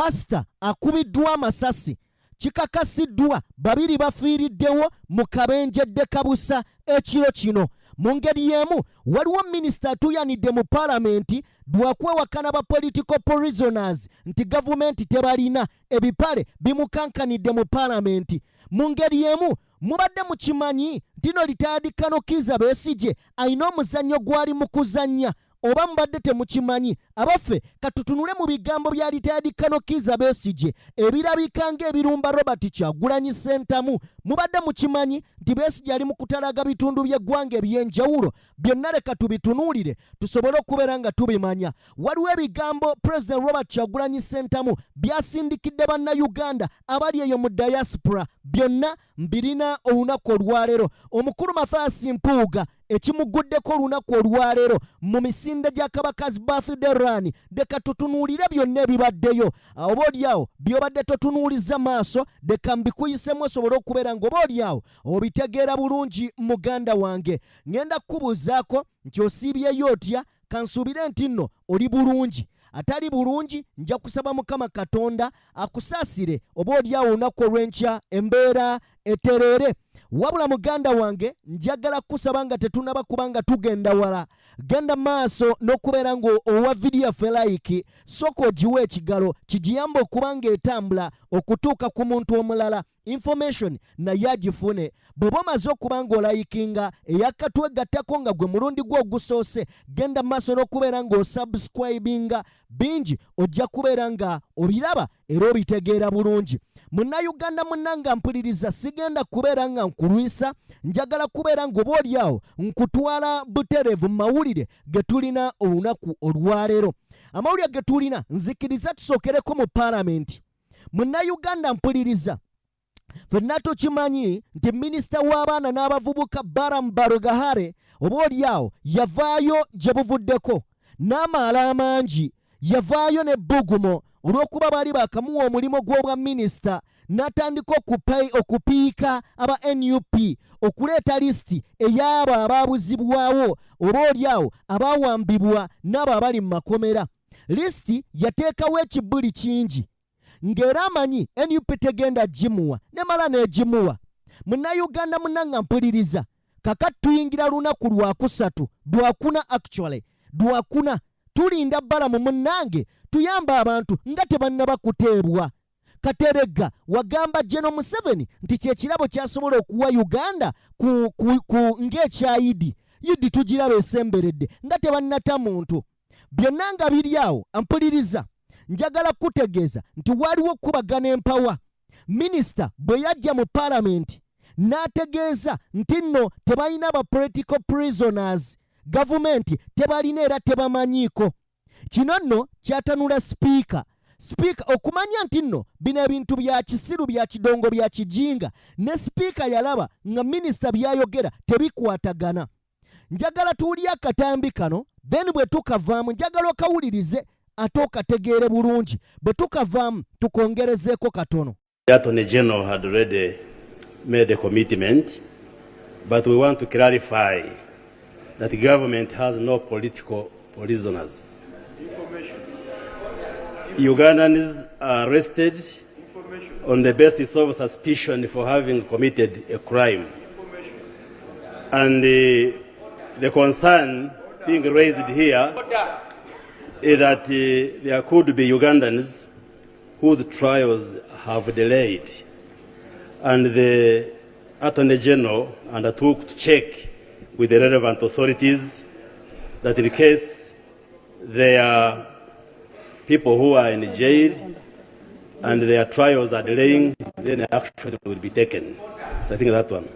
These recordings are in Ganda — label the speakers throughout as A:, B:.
A: Pastor Akubiddwa Amasasi, Kikakasidwa, babiri Bafiiridewo mu kabenjedde kabusa ekiro kino. Mu ngeri y'emu waliwo minisita atuyanidde mu palamenti lwakwewakana ba political prisoners nti gavumenti tebalina ebipale bimukankanidde mu palamenti. Mu ngeri y'emu mubadde mukimanyi ntino retired Kano Kizza Besigye ayina omuzannyo gwali mu kuzannya, oba mubadde temukimanyi? Abaffe katutunule mu bigambo bya retired Kano Kizza Besigye ebirabika ng'ebirumba Robert Kyagulanyi Ssentamu. Mubadde mukimanyi nti Besigye ali mu kutalaga bitundu by'eggwanga eby'enjawulo? Byonna leka tubitunuulire tusobole okubeera nga tubimanya. Waliwo ebigambo President Robert Kyagulanyi Ssentamu byasindikidde bannayuganda abali eyo mu diaspora, byonna mbirina olunaku olwaleero. Omukulu Mathias Mpuuga ekimuguddeko olunaku olwaleero mu misinde gya Kabaka's birthday run, deka tutunuulire byonna ebibaddeyo. Oba oliawo byobadde totunuuliza maaso, deka mbikuyisemu osobole okubeera ng'oba oliawo obitegeera bulungi. Muganda wange, ngenda kukubuuzaako nti osiibyeyo otya? Kansuubire nti nno oli bulungi. Atali bulungi nja kusaba Mukama Katonda akusaasire oba oliawo olunaku olw'enkya embeera etereere. Wabula muganda wange, njagala kusaba nga tetunaba kubanga tugenda wala, genda maaso n'okubeera ng'owa video yaffe like, sooka ogiwe ekigalo kigiyamba okubanga etambula okutuuka ku muntu omulala. Information naye agifune. Bw'oba omaze okuba ng'olayikinga eyakatwegattako nga gwe mulundi gwo ogusoose, genda maaso n'okubeera ng'osubscribinga. Bingi ojja kubeera nga obiraba era obitegeera bulungi. Munnayuganda munnanga mpuliriza, sigenda kubeera nga nkulwisa, njagala kubeera ng'oba oliawo nkutwala butereevu mu mawulire ge tulina olunaku olwaleero. Amawulire ge tulina nzikiriza tusookereko mu palamenti. Munnayuganda mpuliriza, ffenna tukimanyi nti minisita w'abaana n'abavubuka Baramu Barugahare oba oliawo yavaayo gye buvuddeko n'amaala amangi, yavaayo ne bbugumo olw'okuba baali bakamuwa omulimu gw'obwa minisita, n'atandika okupiika aba NUP okuleeta lisiti ey'abo abaabuzibwawo oba oliawo abaawambibwa n'abo abali mu makomera. Lisiti yateekawo ekibbuli kingi ng'era amanyi NUP tegenda gimuwa, nemala n'egimuwa. Munnayuganda munnanga mpuliriza, kakati tuyingira lunaku lwakusatu, lwakuna actually, lwakuna. Tulinda Balamu munnange tuyamba abantu nga tebannaba kuteebwa. Kateregga wagamba General Museveni nti kyekirabo kyasobola okuwa Uganda ng'ekya Idi. Idi tugiraba esemberedde nga tebannata muntu. Byonna nga biri awo, ampuliriza, njagala kutegeeza nti waliwo okubagana empawa. Minisita bwe yajja mu palamenti n'ategeeza nti nno tebalina ba political prisoners, gavumenti tebalina era tebamanyiiko. Kino nno kyatanula sipiika. Sipiika okumanya nti nno bino ebintu bya kisiru, bya kidongo, bya kijinga, ne sipiika yalaba nga minisita byayogera tebikwatagana. Njagala tuwulire akatambi kano, then bwe tukavaamu njagala okawulirize ate okategeere bulungi. Bwe tukavaamu tukongerezeeko katono.
B: The Attorney General had already made a commitment, but we want to clarify that the government has no political prisoners. Ugandans are arrested on the basis of suspicion for having committed a crime. And the concern being raised here is that there could be Ugandans whose trials have delayed. And the Attorney General undertook to check with the relevant authorities that in case there are people who are in jail and their trials are delaying, then action will be taken. So I think that one.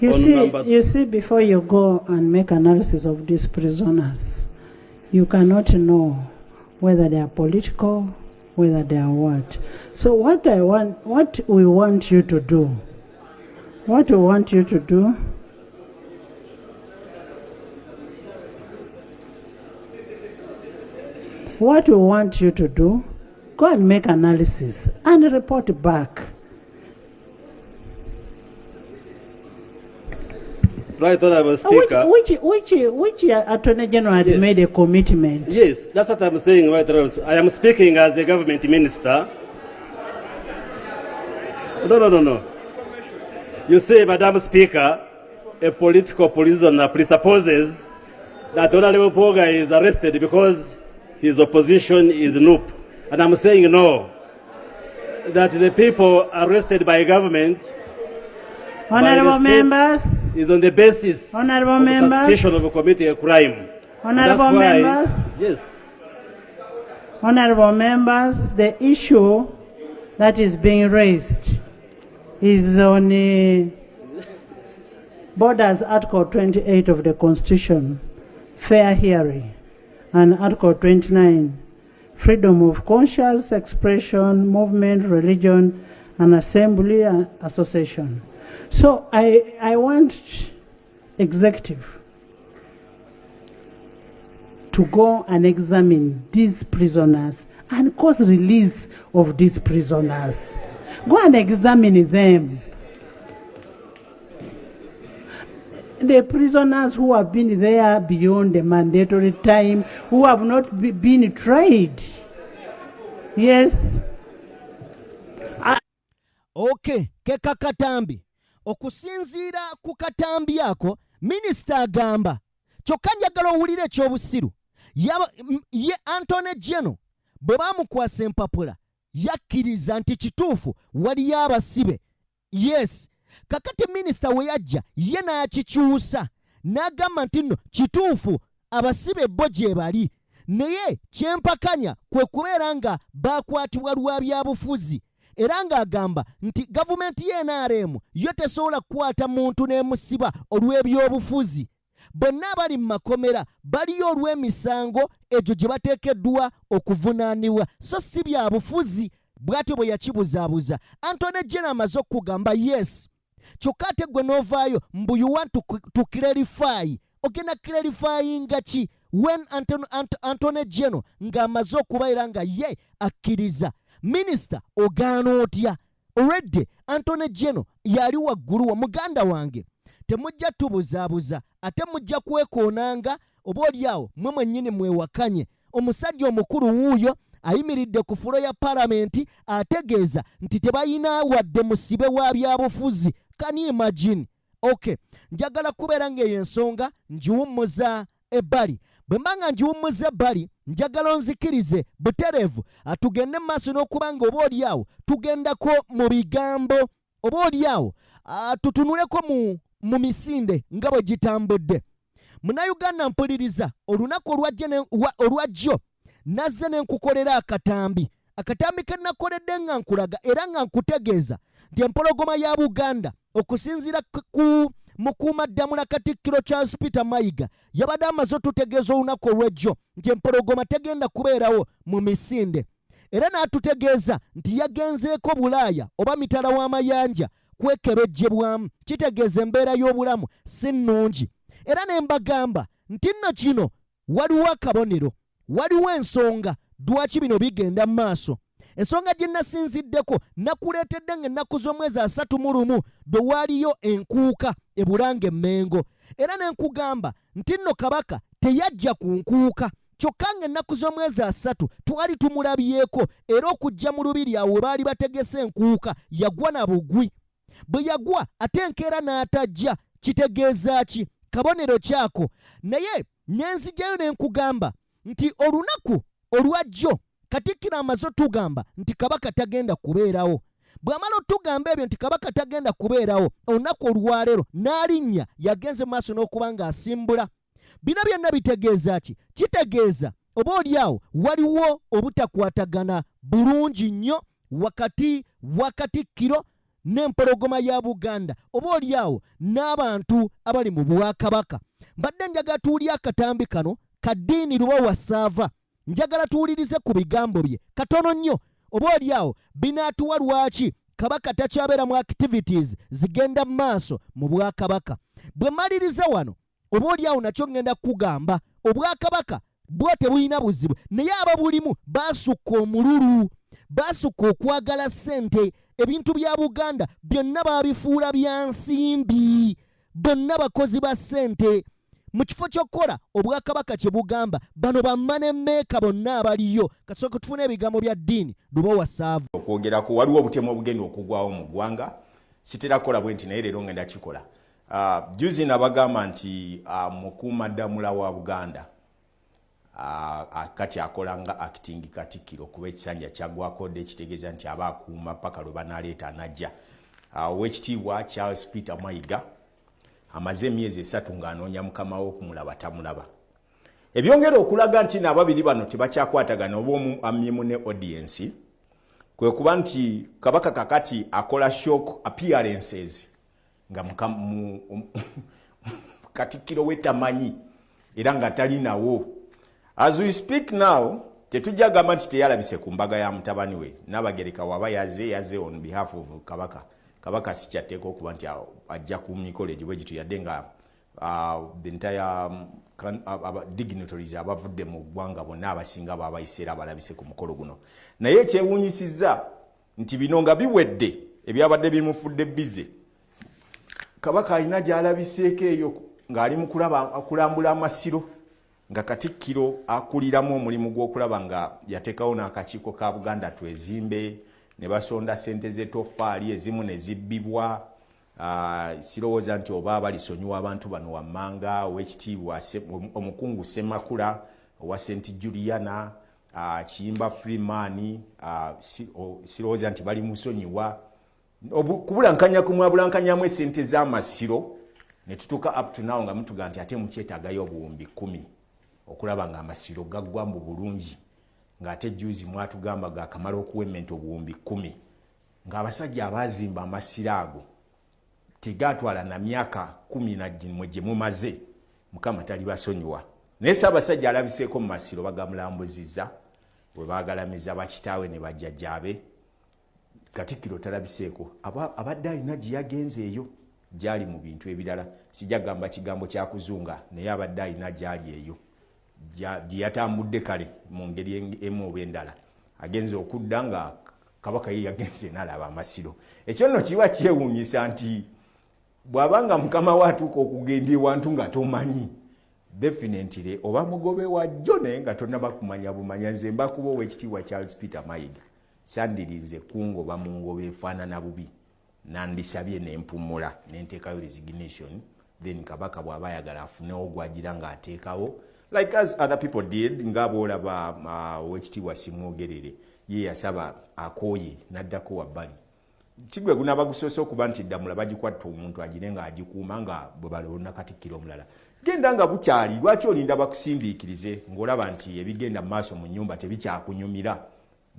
C: You see, before you go and make analysis of these prisoners, you cannot know whether they are political, whether they are what. So what we want you to do, what we want you to do, go and make analysis and report back.
B: Right, Honorable Speaker.
C: Which Attorney General made a commitment?
B: Yes, that's what I'm saying, right, Honorable. I am speaking as a government minister. No. You say, Madam Speaker, a political prisoner presupposes that Honorable Mpuuga is arrested because his opposition is NUP. And I'm saying no. That the people arrested by government,
C: Honorable members,
B: is on the basis
C: Honorable
B: of
C: members,
B: suspicion of committing a crime.
C: Honorable members,
B: yes.
C: Honorable members, the issue that is being raised is on borders Article 28 of the Constitution, fair hearing, and Article 29, freedom of conscience, expression, movement, religion, and assembly and association. So I want executive to go and examine these prisoners and cause release of these prisoners. Go and examine them. The prisoners who have been there beyond the mandatory time, who have not been tried. Yes.
A: Okay, Kikakatambi. Okusinziira ku katambi ako, Minister agamba, kyokka njagala owulire ekyobusiru. Ye Attorney General bwe bamukwasa empapula, yakkiriza nti kituufu waliyo abasibe. Yes. Kakati Minister we yajja, ye n'akikyusa. N'agamba nti nno kituufu abasibe bo gye bali. Naye kyempakanya kwe kubeera nga baakwatibwa lwa byabufuzi. Era ng'agamba nti gavumenti ye NRM yo tesobola kukwata muntu n'emusiba olw'ebyobufuzi. Bonna abali mu makomera baliyo olw'emisango egyo gye bateekeddwa okuvunaanibwa, so si bya bufuzi. Bw'atyo bwe yakibuzaabuza. Attorney General amaze okugamba yes. Kyokka ate gwe n'ovaayo mbu you want to clarify. Ogenda clarifyinga ki when Attorney General ng'amaze okubayira nga ye akkiriza. Minister ogaana otya? Already Attorney General yali waggulu wa muganda wange. Temujja tubuzaabuza ate mujja kwekoonanga oba oliawo mwe mwennyini mwewakanye. Omusajja omukulu wuuyo ayimiridde ku fulo ya parliament ategeeza nti tebayina wadde musibe wa byabufuzi. Can you imagine? Okay, njagala kubeera ng'eyo ensonga ngiwummuza ebbali. Bwe mbanga ngiwummuza ebbali njagala onzikirize butereevu atugende mu maaso n'okuba nga oba oliawo tugendako mu bigambo, oba oliawo tutunuleko mu misinde nga bwe gitambudde. Munnayuganda mpuliriza olunaku olwajjo nazze ne nkukolera akatambi ke nakoledde nga nkulaga era nga nkutegeeza nti empologoma ya Buganda okusinziira ku Mukuumaddamula Katikkiro Charles Peter Mayiga yabadde amaze otutegeeza olunaku olw'ejjo nti empologoma tegenda kubeerawo mu misinde. Era n'atutegeeza nti yagenzeeko Bulaaya oba mitala w'amayanja kwekebejjebwamu, kitegeeza embeera y'obulamu si nnungi. Era ne mbagamba nti nno kino waliwo akabonero, waliwo ensonga lwaki bino bigenda mu maaso. Ensonga gye nasinziddeko nakuleetedde ng'ennaku z'omwezi 31 bwe waaliyo enkuuka e Bulange Emengo. Era ne nkugamba nti nno Kabaka teyajja ku nkuuka, kyokka ng'ennaku z'omwezi 3 twali tumulabyeko, era okujja mu lubiri awo baali bategese enkuuka yagwa na bugwi. Bwe yagwa ate enkeera n'atajja, kitegeeza ki? Kabonero kyako. Naye nenzijjayo ne nkugamba nti olunaku olwajjo Katikkiro amaze tugamba nti Kabaka tagenda kubeerawo. Bw'amala otugamba ebyo nti Kabaka tagenda kubeerawo, olunaku olwaleero n'alinnya yagenze maaso n'okuba ng'asimbula. Bino byonna bitegeeza ki? Kitegeeza oba oliawo waliwo obutakwatagana bulungi nnyo wakati wa Katikkiro n'empologoma ya Buganda, oba oliawo n'abantu abali mu Bwakabaka. Mbadde njagala tuwulire akatambi kano kaddiini luba wasaava. Njagala tuwulirize ku bigambo bye katono nnyo, oba oliawo binaatuwa lwaki Kabaka takyabeera mu activities zigenda mu maaso mu Bwakabaka. Bwe maliriza wano oba oliawo nakyo ngenda kugamba Obwakabaka bwo tebulina buzibu, naye ababulimu baasukka omululu, baasukka okwagala ssente. Ebintu bya Buganda byonna baabifuula bya nsimbi. bonna bakozi ba ssente. Mu kifo ky'okukola obwakabaka kye bugamba bano bammane mmeeka bonna abaliyo. Kasooka tufune ebigambo bya ddiini Lubowa Saavu.
D: Okwogerako waliwo obutemu obugenda okugwawo mu ggwanga. Sitera kukola bwe nti naye leero ngenda kikola. Juzi nabagamba nti mukuumaddamula wa Buganda kati akola nga acting Katikkiro kuba ekisanja kyaggwako dde ekitegeeza nti aba akuuma paka lwe banaleeta anajja. Oweekitiibwa Charles Peter Mayiga amaze emyezi 3 ng'anoonya mukama we okumulaba tamulaba. Ebyongera okulaga nti n'ababiri bano tebakyakwatagana oba amyemu ne audience kwe kuba nti Kabaka kakati akola shock appearances nga Katikkiro we tamanyi era nga talinawo. As we speak now, tetujja gamba nti teyalabise ku mbaga ya mutabani we. Nabagereka waba yaze on behalf of Kabaka. Kabaka sikyatteeko okuba nti ajja ku mikolo gye bwe gitu yadde nga the entire dignitaries abavudde mu ggwanga bonna abasinga baabayiseera abalabise ku mukolo guno. Naye ekyewuunyisizza nti bino nga biwedde ebyabadde bimufudde bize. Kabaka alina gy'alabiseeko eyo ng'ali mu kulambula amasiro nga Katikkiro akuliramu omulimu gw'okulaba nga yateekawo n'akakiiko ka Buganda Twezimbe ne basonda ssente z'ettoffaali ezimu ne zibbibwa. Sirowooza nti oba balisonyiwa abantu bano wammanga Oweekitiibwa Omukungu Ssemakula owa St. Juliana Kiyimba Freeman sirowooza nti bali musonyiwa kubulankanya kumwabulankanyamu essente z'amasiro ne tutuuka up to now nga mutuga nti ate mukyetaagayo obuwumbi 10 okulaba nga amasiro gaggwa mu bulungi ng'ate juzi mwatugamba gaakamala okuwemmenta obuwumbi 10 ng'abasajja abaazimba amasiro ago tegaatwala na myaka 10 gye mumaze Mukama tali basonyiwa. Naye Ssaabasajja alabiseeko mu masiro bagamulambuzizza bwe baagalamiza bakitaawe ne bajjajjaabe. Katikkiro talabiseeko abadde alina gye yagenze eyo gyali mu bintu ebirala. Sijja gamba kigambo kya kuzunga naye abadde alina gyali eyo gye yatambudde kale mu ngeri emu oba endala. Agenze okudda nga Kabaka ye yagenze n'alaba amasiro. Ekyo nno kiba kyewuunyisa nti bw'abanga mukama we atuuka okugenda ewantu nga tomanyi definitely oba mugobe wajjo naye nga tonnaba kumanya bumanya. Nze mbakuba Oweekitiibwa Charles Peter Mayiga sandirinze kungoba mu ngobe efaanana bubi nandisabye nempumula nenteekayo resignation then Kabaka bw'aba ayagala afunewo gwagira ng'ateekawo like as other people did ng'aboolaba Oweekitiibwa Simwogerere ye yasaba akooye n'addako wabbali. Kigwe gunaaba gusoose okuba nti ddamula bagikwatta omuntu agire nga agikuuma nga bwe balonda Katikkiro omulala. Genda nga bukyali lwaki olinda bakusindiikirize ng'olaba nti ebigenda mu maaso mu nnyumba tebikyakunyumira.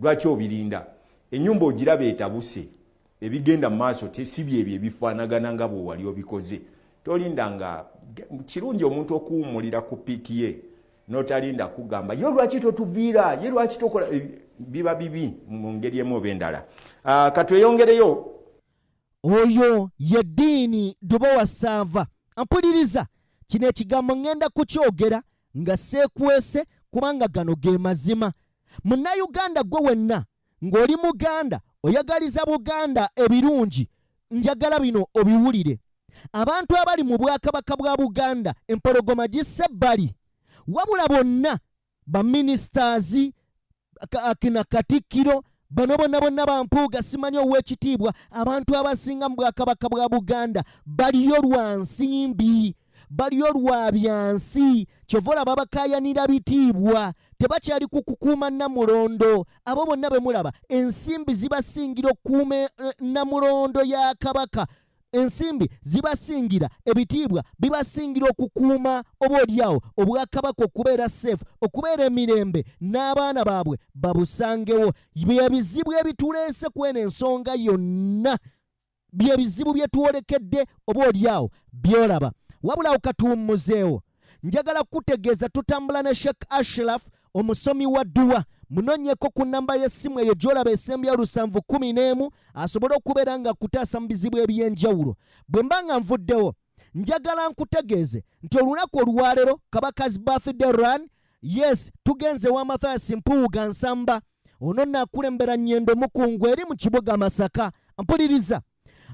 D: Lwaki obirinda? Ennyumba ogiraba etabuse ebigenda mu maaso si byebyo ebifaanagana nga bwe wali obikoze. Tolinda nga kirungi omuntu okuwummulira ku piiki ye n'otalinda kugamba yo lwaki totuviira ye lwaki tokola biba bibi mu ngeri emu oba endala. Katweyongereyo.
A: Oyo ye ddiini Lubowa Saavu. Mpuliriza kino ekigambo ngenda kukyogera nga seekwese kubanga gano ge mazima. Munnayuganda gwe wenna ng'oli Muganda oyagaliza Buganda ebirungi njagala bino obiwulire. Abantu abali mu Bwakabaka bwa Buganda empologoma gisse ebbali wabula bonna baministers akina Katikkiro bano bonna ba Mpuuga simanyi Oweekitiibwa abantu abasinga mu Bwakabaka bwa Buganda baliyo lwa nsimbi baliyo lwa byansi kyovola babakayanira bitiibwa tebakyali kukukuuma Namulondo. Abo bonna be mulaba ensimbi zibasingira okukuuma Namulondo ya Kabaka. Ensimbi zibasingira ebitiibwa bibasingira okukuuma oboolyawo Obwakabaka okubeera safe okubeera emirembe n'abaana baabwe babusangewo. Bye bizibu ebituleese kweno ensonga yonna bye bizibu bye tuwolekedde oboolyawo byolaba. Wabula okatuwummuzeewo njagala kutegeeza tutambula ne Sheikh Ashraf omusomi wa dduwa. Munonyeko ku namba y'essimu eyo gy'olaba esembya 711 asobole okubeera nga kutaasa mu bizibu eby'enjawulo. Bwe mba nga nvuddewo njagala nkutegeeze nti olunaku olwaleero Kabaka's birthday run, yes tugenze wa Amasasi Mpuuga Nsamba ono naakulembera nnyendo mukungu eri mu kibuga Masaka. Mpuliriza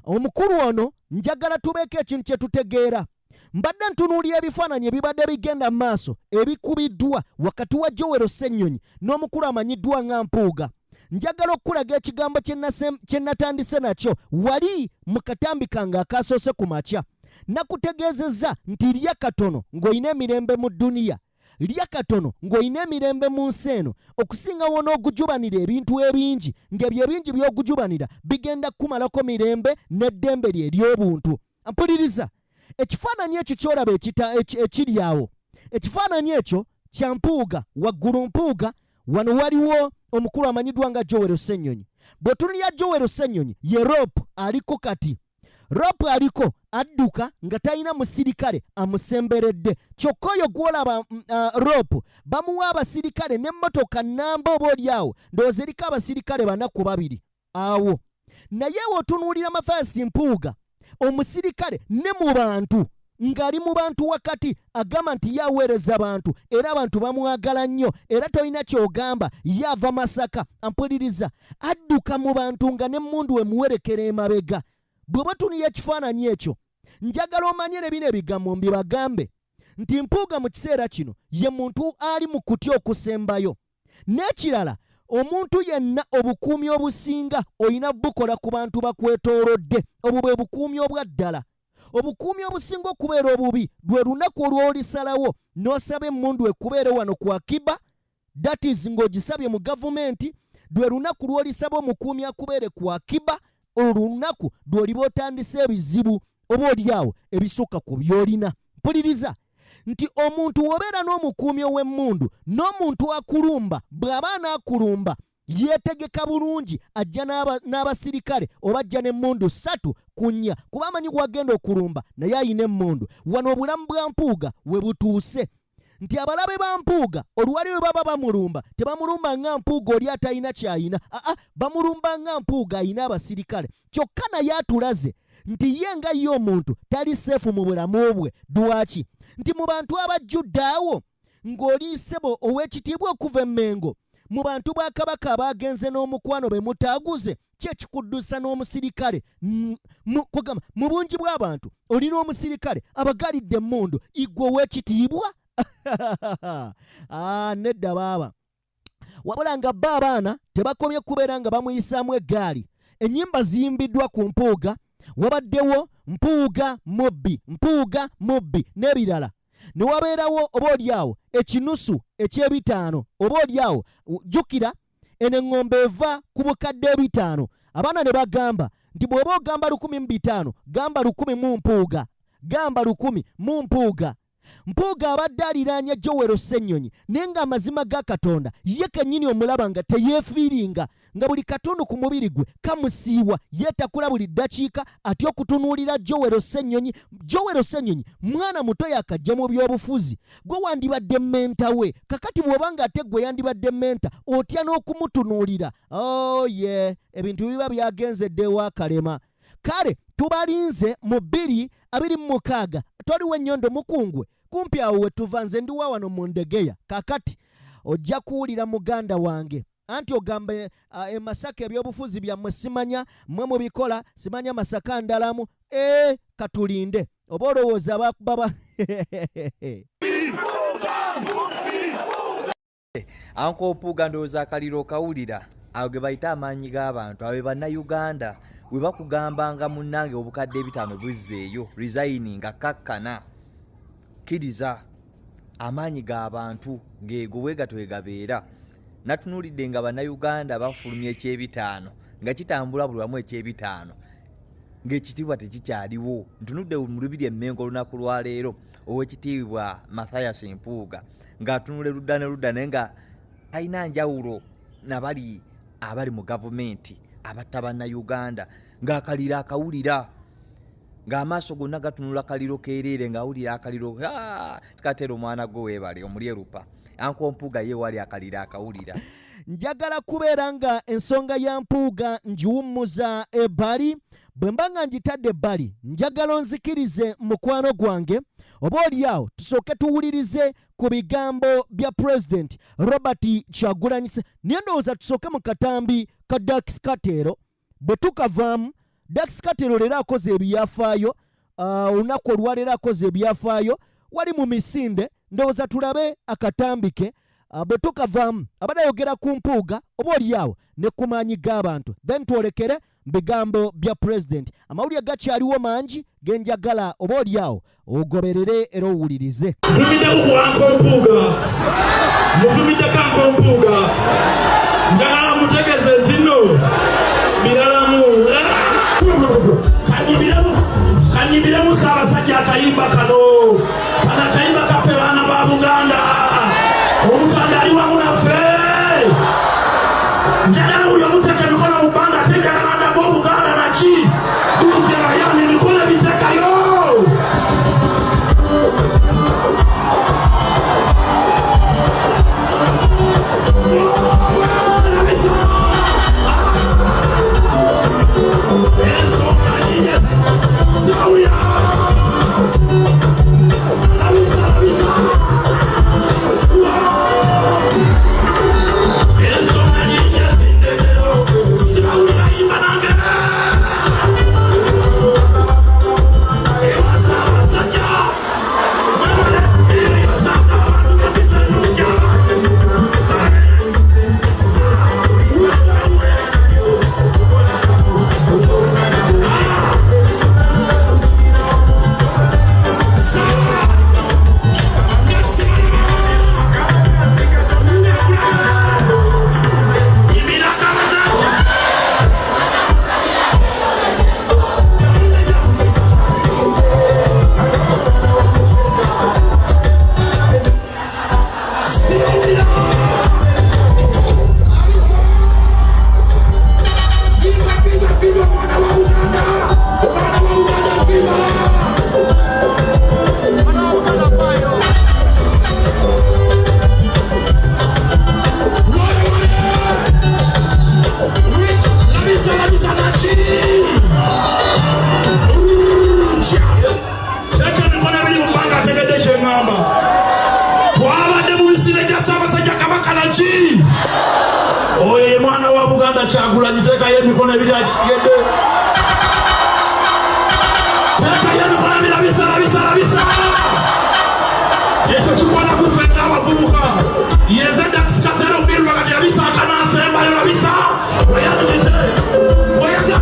A: omukulu ono njagala tubeeko ekintu kye tutegeera. Mbadde ntunuulira ebifaananyi ebibadde bigenda mu maaso ebikubiddwa wakati wa Joel Ssennyonyi n'omukulu amanyiddwa nga Mpuuga. Njagala okulaga ekigambo kye natandise nakyo wali mu katambi kange akasoose ku makya. Nakutegeezezza nti lya katono ng'olina emirembe mu dduniya, lya katono ng'olina emirembe mu nsi eno, okusingawo n'ogujubanira ebintu ebingi, ng'ebyo ebingi by'ogujubanira bigenda kukumalako mirembe n'eddembe lye ery'obuntu. Mpuliriza, ekifaananyi ekyo ky'olaba ekiri awo, ekifaananyi ekyo kya Mpuuga, waggulu Mpuuga, wano waliwo omukulu amanyiddwa nga Joel Ssennyonyi. Bw'otunulira Joel Ssennyonyi ye rope aliko kati. Rope aliko adduka nga talina musirikale amusemberedde. Kyokka oyo gw'olaba rope bamuwa abasirikale n'emmotoka nnamba oboolyawo ndowooza eriko abasirikale 4 ku 2 awo. Naye w'otunuulira Mathias Mpuuga, omusirikale ne mu bantu ng'ali mu bantu wakati agamba nti yaweereza bantu era abantu bamwagala nnyo era tolina ky'ogamba yava Masaka. Ampuliriza, adduka mu bantu nga n'emmundu emuwerekera emabega. Bwe batunira ekifaananyi ekyo, njagala omanyire bino ebigambo mbibagambe nti Mpuuga mu kiseera kino ye muntu ali mu kutya okusembayo. N'ekirala, omuntu yenna obukuumi obusinga olina bukola ku bantu bakwetoolodde. Obwo bwe bukuumi obwa ddala. Obukuumi obusinga okubeera obubi lwe lunaku olw'olisalawo n'osaba emmundu ekubeere wano ku Akiba, that is ng'ogisabye mu gavumenti, lwe lunaku lw'olisaba omukuumi akubeere ku Akiba, olunaku lw'oliba otandise ebizibu oba olyawo ebisukka ku by'olina. Mpuliriza nti omuntu w'obeera n'omukuumi ow'emmundu n'omuntu akulumba bw'aba anaakulumba yeetegeka bulungi, ajja n'abasirikale oba ajja n'emmundu 3 ku 4 kuba amanyi gwagenda okulumba naye ayina emmundu. Wano obulamu bwa Mpuuga we butuuse nti abalabe ba Mpuuga oluwali lwe baba bamulumba tebamulumba nga Mpuuga oli atalina kyayina, bamulumba nga Mpuuga ayina abasirikale. Kyokka naye atulaze nti ye nga ye omuntu tali seefu mu bulamu bwe. Lwaki? Nti mu bantu abajjudde awo ng'oli ssebo ow'ekitiibwa okuva Emengo, mu bantu ba Kabaka abagenze n'omukwano be mutaaguze, kyekikuddusa n'omusirikale. Mu bungi bw'abantu olina omusirikale abagalidde emmundu, igwe ow'ekitiibwa. Nedda baaba. Wabula nga bba abaana tebakomye kubeera nga bamuyisaamu eggaali. Ennyimba ziyimbiddwa ku Mpuuga, wabaddewo Mpuuga mubbi, Mpuuga mubbi n'ebirala. Ne wabeerawo oboolyawo ekinusu eky'ebitaano, oboolyawo jjukira eno eŋŋombe eva ku bukadde 5. Abaana ne bagamba nti bw'oba ogamba 1,000 mu 5 gamba 1,000 mu Mpuuga, gamba 1,000 mu Mpuuga. Mpuuga abadde aliraanye Joel Ssennyonyi naye ng'amazima ga Katonda ye kennyini omulaba nga teyeefiiringa, nga buli katundu ku mubiri gwe kamusiiwa, yeetakula buli ddakiika atya okutunuulira Joel Ssennyonyi. Joel Ssennyonyi mwana muto yakajja mu by'obufuzi, gwe wandibadde menta we. Kakati bw'oba nga ate gwe yandibadde menta otya n'okumutunuulira. Ebintu biba byagenze dda ewa Kale tubalinze mu 2026 toliwo Ennyondo Mukungwe kumpi awo we tuva, nze ndi wano mu Ndegeya. Kakati ojja kuwulira muganda wange anti ogambe Masaka ebyobufuzi byammwe simanya, mmwe mubikola, simanya Masaka ndalamu. Katulinde oba olowooza baba
E: Anko Mpuuga ndowooza akaliro kawulira awo ge bayita amaanyi g'abantu abe bannayuganda we bakugambanga munnange obukadde 5 buzzeeyo resigninga kakkana kiriza amaanyi g'abantu ng'ego weegato wegabeera. Natunuulidde nga bannayuganda bafulumya eky'5 nga kitambula buli wamu eky'5 ng'ekitiibwa tekikyaliwo. Ntunudde mu lubiri Emengo olunaku lwa leero ow'ekitiibwa Mathias Mpuuga ng'atunula ludda ne ludda naye nga talina njawulo nabali abali mu gavumenti abatta bannayuganda, ng'akaliro akawulira ng'amaaso gonna gatunula kaliro keereere ng'awulira akaliro katera omwana gwe weebale omulyerupa. Anko Mpuuga ye wali akaliro akawulira.
A: Njagala kubeera nga ensonga ya Mpuuga ngiwummuza ebbali. Bwe mba nga ngitadde ebbali njagala onzikirize mukwano gwange oboolyawo tusooke tuwulirize ku bigambo bya President Robert Kyagulanyi. Naye ndowooza tusooke mu katambi ka Dax Kateero bwe tukavaamu Dax Katero leero akoze ebyafaayo, olunaku olwaleero akoze ebyafaayo, wali mu misinde, ndowooza tulabe akatambike bwe tukavaamu abadde ayogera ku Mpuuga oba oliawo ne ku maanyi g'abantu, then twolekere bigambo bya president. Amawulire gakyaliwo mangi genjagala oba oliawo ogoberere era owulirize.
F: Njagala mutegeze nti nno biralamu kanyibiremu Ssaabasajja akayimba kano akayimba kaffe baana ba Buganda omutanda ali wamu naffe njagala buli omuteka emikono mu bbanga ate njagala baana b'Obuganda naki bunjerayo emikono ebitekayo. Oye mwana wa Buganda Kyagulanyi tekayo emikono ebiri akigedde. Tekayo emikono ebiri labisa. Ekyo kikwana kufe n'abavubuka. Yeze Dax Katero mbirwa kati labisa akanansembayo labisa. Oyagite. Oyaga.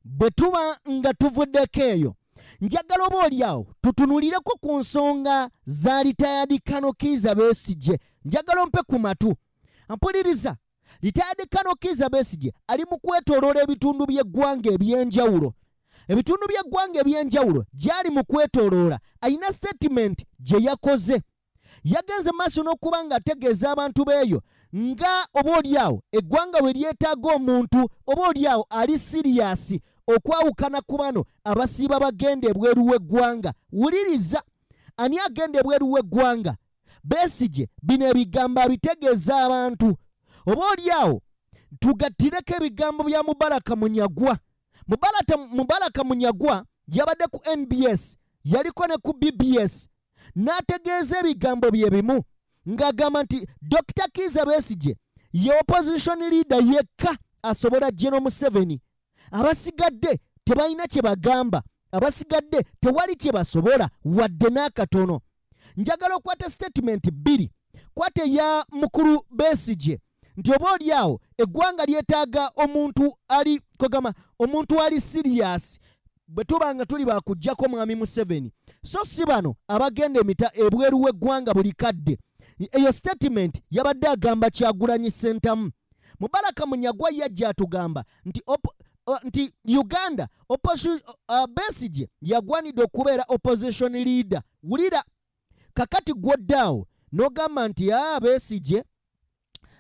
A: Bwetuba nga tuvuddeko eyo, njagala oba oliawo tutunulireko ku nsonga za retired Kano Kizza Besigye. Njagala ompe ku matu. Mpuliriza, retired Kano Kizza Besigye ali mu kwetooloola ebitundu by'eggwanga ebyenjawulo. Ebitundu by'eggwanga ebyenjawulo gy'ali mu kwetooloola ayina statement gye yakoze. Yagenze maaso n'okuba ng'ategeeza abantu beeyo nga oba oliawo eggwanga bwe lyetaaga omuntu oba oliawo ali siriyasi okwawukana ku bano abasiiba bagenda ebweru w'eggwanga. Wuliriza, ani agenda ebweru w'eggwanga? Besigye bino ebigambo abitegeeza abantu. Oba oliawo tugattireko ebigambo bya Mubaraka Munyagwa. Mubaraka Munyagwa yabadde ku NBS, yaliko ne ku BBS. n'ategeeza ebigambo bye bimu ng'agamba nti Dr. Kizza Besigye ye opposition leader yekka asobola General Museveni. Abasigadde tebalina kye bagamba, abasigadde tewali kye basobola wadde n'akatono. Njagala okwata statement bbiri. Kwata ya mukulu Besigye nti oba oliawo eggwanga lyetaaga omuntu ali serious bwe tuba nga tuli bakuggyako mwami Museveni. So si bano abagenda ebweru w'eggwanga buli kadde. Eyo statement yabadde agamba Kyagulanyi Ssentamu. Mubaraka Munyagwa yajja atugamba nti Uganda Besigye yagwanidde okubeera opposition leader. Wulira kakati gwoddaawo n'ogamba nti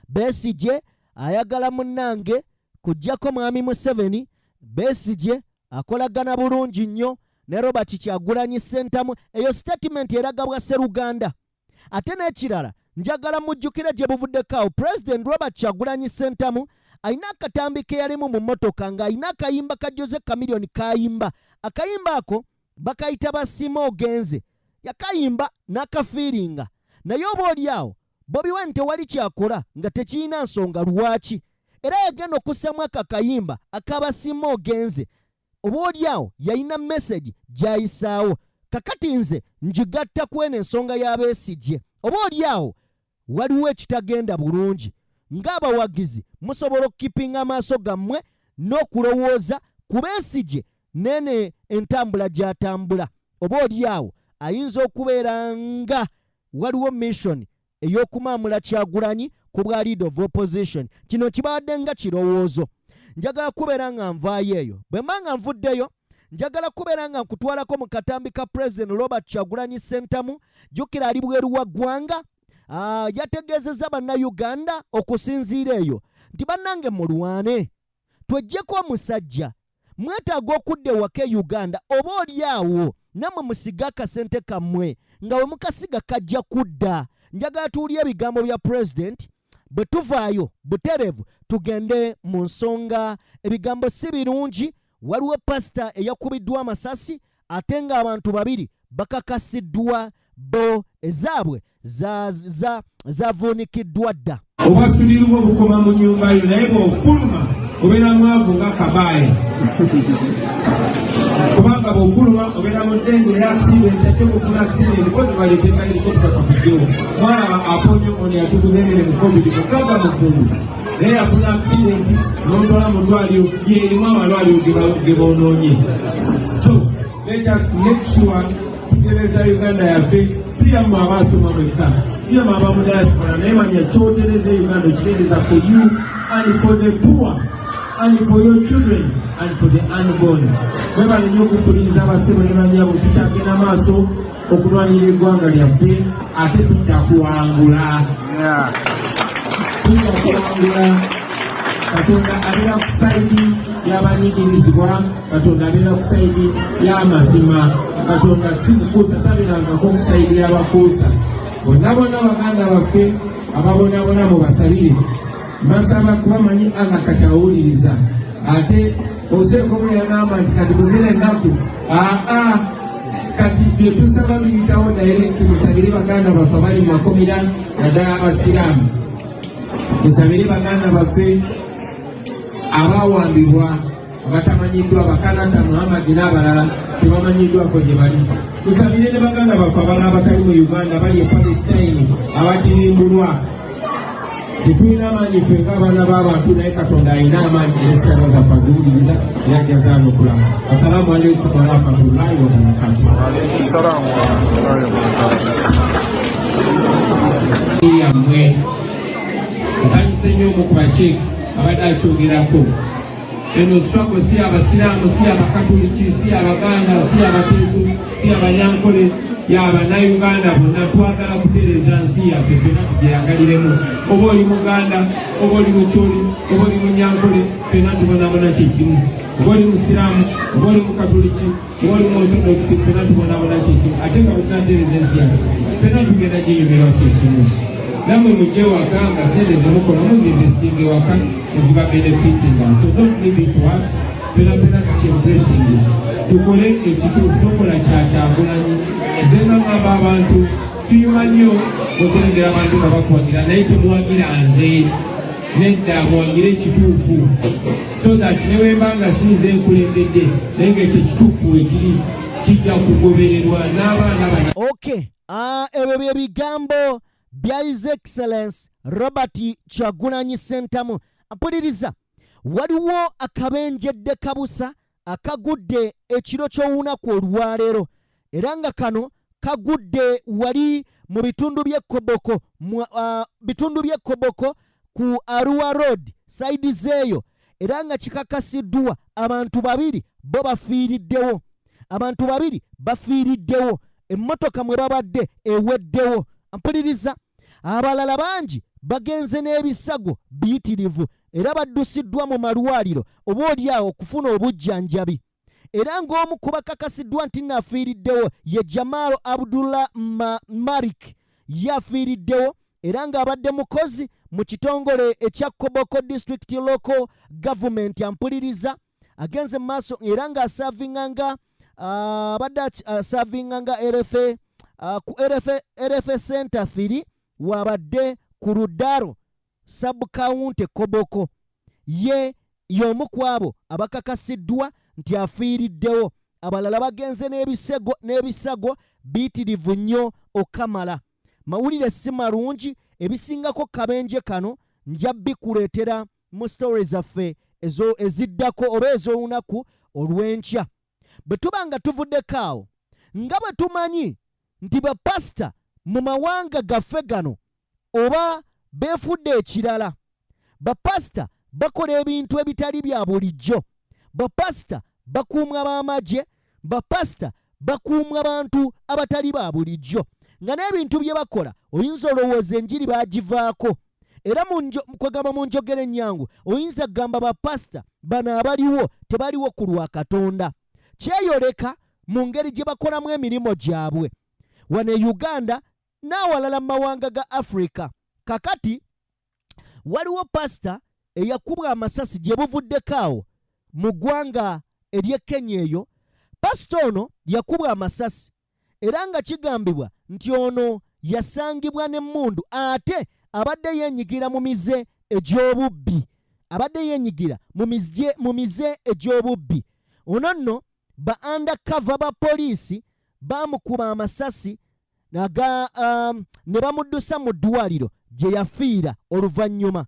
A: Besigye ayagala munnange kuggyako mwami Museveni. Besigye akolagana bulungi nnyo ne Robert Kyagulanyi Ssentamu. Eyo statement eraga bwa Sseruganda. Ate n'ekirala njagala mujjukire gye buvuddeko President Robert Kyagulanyi Ssentamu ayina akatambi ke yalimu mu mmotoka ng'ayina akayimba ka Jose Chameleone kayimba. Akayimba ako bakayita basima ogenze. Yakayimba n'akafiiringa. Naye oba oliawo Bobi Wine tewali kyakola nga tekiyina nsonga lwaki. Era yagenda okussamu akakayimba akabasima ogenze. Oba oliawo yayina message gy'ayisaawo. Kakati nze njigatta kwena ensonga ya Besigye. Oba oliawo waliwo ekitagenda bulungi. Ng'abawagizi musobola okukipinga amaaso gammwe n'okulowooza ku Besigye nene entambula gy'atambula. Oba oliawo ayinza okubeera nga waliwo mission ey'okumaamula Kyagulanyi ku bwa leader of opposition. Kino kibadde nga kirowoozo. Njagala kubeera nga nvaayo eyo. Bwe mba nga nvuddeyo njagala kubeera nga nkutwalako mu katambi ka President Robert Kyagulanyi Ssentamu. Jjukira ali bweru wa ggwanga. Yategeezezza bannayuganda okusinziira eyo nti bannange mulwane tweggyeko omusajja mwetaaga okudda ewaka e Uganda. Oba oliawo nammwe musiga akasente kammwe nga we mukasiga kajja kudda. Njagala tuwulire ebigambo bya President bwe tuvaayo buterevu tugende mu nsonga. Ebigambo si birungi. Waliwo pasita eyakubiddwa amasasi ate ng'abantu babiri bakakasiddwa bo ezaabwe zavuunikiddwa dda.
G: Oba tuliriwo obukoma mu nnyumba yo naye bw'okuluma obeera mwavu nga kabaye. Kubanga bw'okuluma obeera mu ddenge era accident ate bw'okuna accident ko tubaleeteka helicopter kakujjewo. Mwana aponye ono yatuguzengere mu COVID mukaaga mu ggulu. Naye afuna accident n'ontwala mu ddwaliro gyerimu amalwaliro ge boonoonye. So let us make sure tutereeza Uganda yaffe siyamu abaasoma mwekka siyamu abamu diaspora naye manya kyotereza Uganda okitereeza for you and for the poor and for your children and for the unborn. Mwebale nnyo okupuliriza abasebo ne banyabo tutagenda maaso okulwanira eggwanga lyaffe ate tutakuwangula. Katonda abeera ku sayidi y'abanyigirizibwa. Katonda abeera ku sayidi y'amazima. Katonda si kukuusa tabirangako ku sayidi y'abakuusa. Bonna baganda baffe ababonabona mu basabire basaba kubamanyi Allah kati awuliriza. Ate oseeko bwe yagamba nti kati buzira ennaku kati bye tusaba biyitawo direct musabire baganda baffe abali mu makomera naddala abasiraamu. Musabire baganda baffe abawambibwa abatamanyiddwa Bakanada Muhammad n'abalala tebamanyiddwako gye bali. Musabire ne baganda baffe abalala abatali mu Uganda bali e Palestine abakirimbulwa. Tetulina amaanyi ffe ng'abaana b'abantu naye Katonda alina amaanyi n'essala zaffe aziwuliriza era ajazaana okulama. Assalaamu alaikum wa rahmatullahi wa barakatuh. Yammwe nsanyuse nnyo omu ku basheeki abadde akyogerako. Eno struggle si abasiraamu si abakatoliki si abaganda si abateefu si abanyankole y'abannayuganda bonna twagala kutereeza nsi yaffe ffenna tugyeyagaliremu. Oba oli muganda oba oli mukyoli oba oli munyankole ffenna tubonabona kyekimu. Oba oli musiraamu oba oli mukatoliki oba oli muortodokisi ffenna tubonabona kyekimu. Ate nga bwe tunatereeza ensi yaffe ffenna tugenda gyeyomerwa kyekimu. Namwe mujje waka nga sente zemukola muzinvesting ewaka eziba benefiting. So don't leave it to us. Ffenna tukyembracing tukole ekituufu tokola Kyagulanyi. Nze nga ngamba abantu kiyuma nnyo okulengera abantu nga bakuwagira naye temuwagira nze nedda muwagire ekituufu so that newemba nga sinze nkulembedde naye ngaekyo ekituufu wekiri kijja kugobererwa n'abaana bana.
A: Okay, ebyo bye bigambo bya His Excellence Robert Kyagulanyi Ssentamu. Mpuliriza, waliwo akabenjedde kabusa akagudde ekiro ky'olunaku olwaleero era nga kano kagudde wali mu bitundu by'e Koboko ku Arua Road side zeeyo era nga kikakasiddwa abantu babiri bo bafiiriddewo. Abantu babiri bafiiriddewo, emmotoka mwe babadde eweddewo. Mpuliriza, abalala bangi bagenze n'ebisago biyitirivu era baddusiddwa mu malwaliro oboolyawo okufuna obujjanjabi. Era ng'omu ku bakakasiddwa nti naafiiriddewo ye Jamal Abdullah Malik ye afiiriddewo era ng'abadde mukozi mu kitongole ekya Koboko District Local Government. Ampuliriza, agenze mu maaso era ng'asaavinganga abadde asaavinganga ku RFA Center 3 wabadde ku Rudaro Sub-County Koboko. Ye y'omu ku abo abakakasiddwa nti afiiriddewo. Abalala bagenze n'ebisago biyitirivu nnyo okamala. Mawulire si malungi, ebisingako kabenje kano nja bikuleetera mu stories zaffe eziddako oba ez'olunaku olw'enkya. Bwe tuba nga tuvuddeko awo, nga bwe tumanyi nti bapasita mu mawanga gaffe gano oba beefudde ekirala. Bapasita bakola ebintu ebitali bya bulijjo. Bapasita bakuumwa b'amagye. Bapasita bakuumwa abantu abatali ba bulijjo. Nga n'ebintu bye bakola oyinza olowooza enjiri baagivaako. Era kwegamba mu njogera ennyangu oyinza kugamba bapasita bano abaliwo tebaliwo ku lwa Katonda. Kyeyoleka mu ngeri gye bakolamu emirimu gyabwe wano e Uganda n'awalala mu mawanga ga Africa. Kakati waliwo pasita eyakubwa amasasi gye buvuddeko awo mu ggwanga ery'e Kenya eyo. Pasita ono yakubwa amasasi era nga kigambibwa nti ono yasangibwa n'emmundu ate abadde yeenyigira mu mize egy'obubbi. Abadde yeenyigira mu mize egy'obubbi. Ono nno ba undercover ba poliisi baamukuba amasasi ne bamuddusa mu ddwaliro gye yafiira oluvannyuma.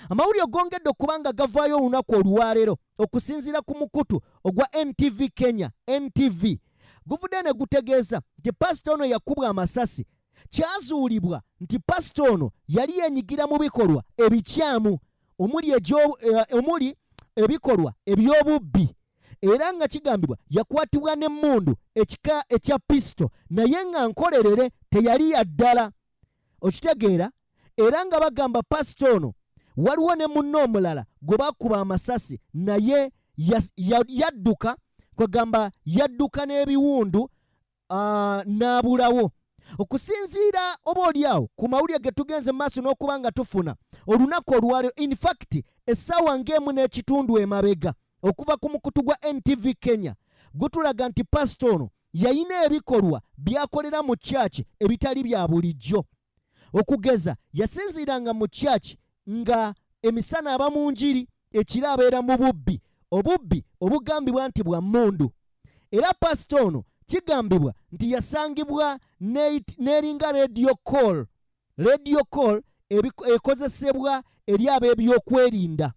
A: Amawulire gongedde okubanga gavaayo olunaku olwaleero okusinziira ku mukutu ogwa NTV Kenya. NTV guvudde ne gutegeeza nti pasita ono yakubwa amasasi. Kyazuulibwa nti pasita ono yali yeenyigira mu bikolwa ebikyamu omuli ebikolwa eby'obubbi. Era nga kigambibwa yakwatibwa n'emmundu ekika ekya pisito naye nga nkolerere teyali ya ddala. Okitegeera? Era nga bagamba pasita ono waliwo ne munno omulala gwe bakuba amasasi naye yadduka, kwegamba yadduka n'ebiwundu n'abulawo. Okusinziira oboolyawo ku mawulire ge tugenze mu maaso n'okuba nga tufuna olunaku olwaleero, in fact essaawa ng'emu n'ekitundu emabega okuva ku mukutu gwa NTV Kenya gutulaga nti pasita ono yayina ebikolwa byakolera mu kyaki ebitali bya bulijjo. Okugeza yasinziiranga mu kyaki nga emisana aba mu njiri, ekiro abeera mu bubbi, obubbi obugambibwa nti bwa mmundu. Era pasita ono kigambibwa nti yasangibwa n'eringa radio call ekozesebwa eri ab'ebyokwerinda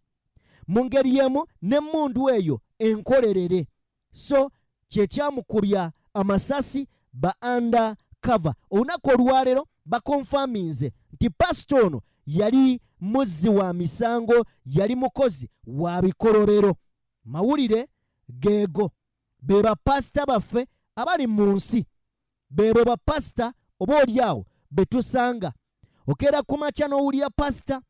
A: mu ngeri y'emu n'emmundu eyo enkolerere. So kyekyamukubya amasasi ba undercover. Olunaku olwaleero bakonfaminze nti pasita ono yali muzzi wa misango, yali mukozi wa bikolobero. Mawulire geego. Be bapasita baffe abali mu nsi, bebo bapasita oboolyawo betusanga. Okeera ku makya n'owulira pasita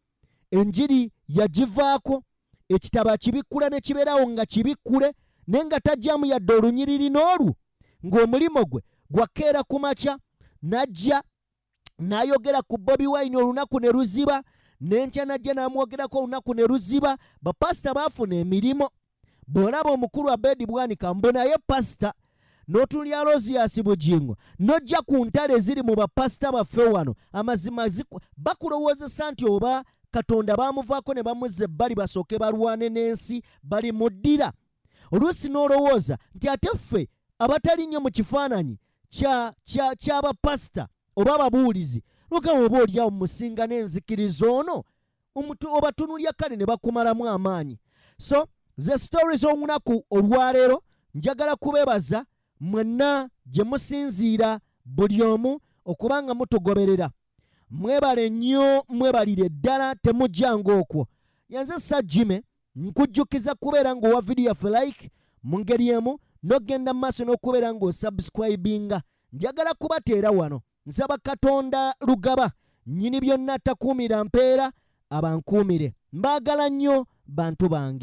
A: enjiri yagivaako, ekitabo akibikkula ne kibeerawo nga kibikkule naye nga tajjamu yadde olunyiriri n'olwo, ng'omulimo gwe gwakeera ku makya n'ajja n'ayogera ku Bobi Wine olunaku ne luziba, n'enkya n'ajja n'amwogerako olunaku ne luziba. Bapasita baafuna emirimu. Bw'olaba omukulu Abedi Bwanika mbu naye pasita n'otulya Alozias Bugingo n'ojja ku ntale eziri mu bapasita baffe wano amazima bakulowoozesa nti oba Katonda baamuvaako ne bamuzza ebbali basooke balwane n'ensi bali muddira. Oluusi n'olowooza nti ate ffe abatali nnyo mu kifaananyi ky'abapasita oba ababuulizi lugamba oba oliawo musinga n'enzikiriza ono obatunulya kale ne bakumalamu amaanyi. So ze stories z'olunaku olwaleero njagala kubeebaza mwenna gye musinziira buli omu okubanga mutugoberera. Mwebale nnyo, mwebalire ddala, temujjanga okwo. Yanze Sajjime nkujjukiza kubeera ng'owa video yaffe like mu ngeri emu n'ogenda mu maaso n'okubeera ng'osubscribinga. Njagala kubateera wano. Nsaba Katonda Lugaba nnyini byonna takuumira mpeera abankuumire. Mbaagala nnyo bantu bange.